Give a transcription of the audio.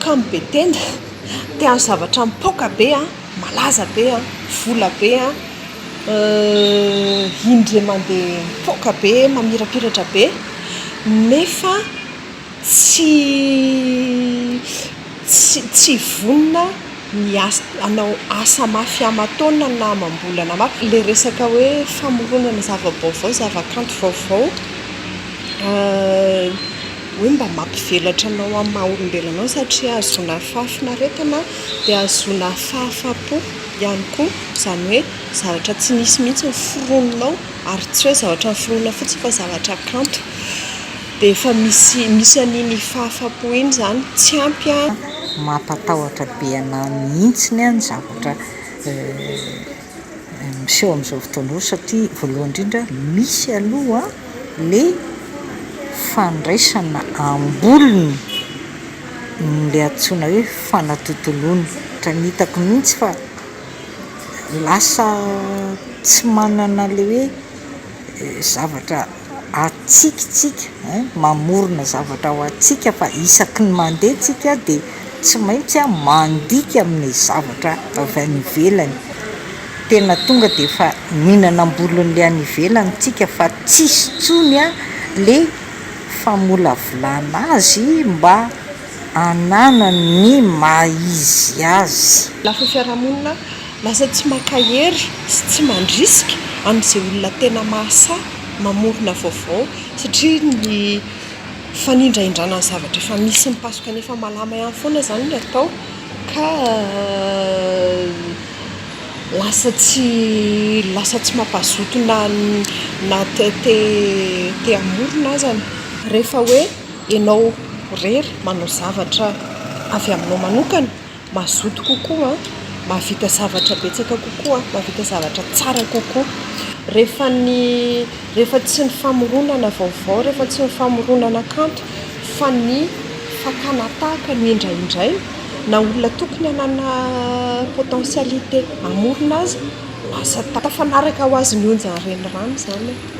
kamo be tenda tia zavatra mipoaka be a malaza be a vola be a indre mandeha mipoaka be mamirapiratra be nefa tsy vonona ny anao asa mafy amatona na amam-bolana mafy le resaka hoe famoronana zava-baovao zava-kanto vaovao hoe mba mampivelatra anao amin'ny maha-olombelonao satria azoana fahafinaretana dia azoana fahafapo ihany koa izany hoe zavatra tsy nisy mihitsy ny forononao ary tsy hoe zavatra ny foronona fotsiny fa zavatra kanto dia efa misy an'iny fahafapo iny izany tsy ampy a mampatahotra be anahy mihitsiny ny zavatra miseho amin'izao fotoana izao satria voalohany indrindra misy aloha le fandraisana ambolony le antsoina hoe fanatontoloana ohatra ny hitako mihitsy fa lasa tsy manana le hoe zavatra atsikitsika mamorona zavatra ho atsika fa isaky ny mandeha tsika dia tsy maintsy mandika amin'ny zavatra avy any ivelany tena tonga dia efa mihinana ambolon'le any ivelany tsika fa tsisy tsony a le famolavolana azy mba anana ny maizy azy. Lafa fiarahamonina lasa tsy makahery sy tsy mandrisika amin'izay olona tena mahasa mamorona vaovao satria ny fanindraindrana ny zavatra efa misy mipasoka nefa malama ihany foana izany ny atao ka lasa tsy mampazoto na te amorona azany rehefa hoe ianao rery manao zavatra avy aminao manokana mazoto kokoa mahavita zavatra betsaka kokoa mahavita zavatra tsara kokoa rehefa tsy ny famoronana vaovao rehefa tsy ny famoronana kanto fa ny fakana tahaka ny indraindray na olona tokony hanana potentialité amorona azy lasa tafanaraka ho azy ny onjany renirano izany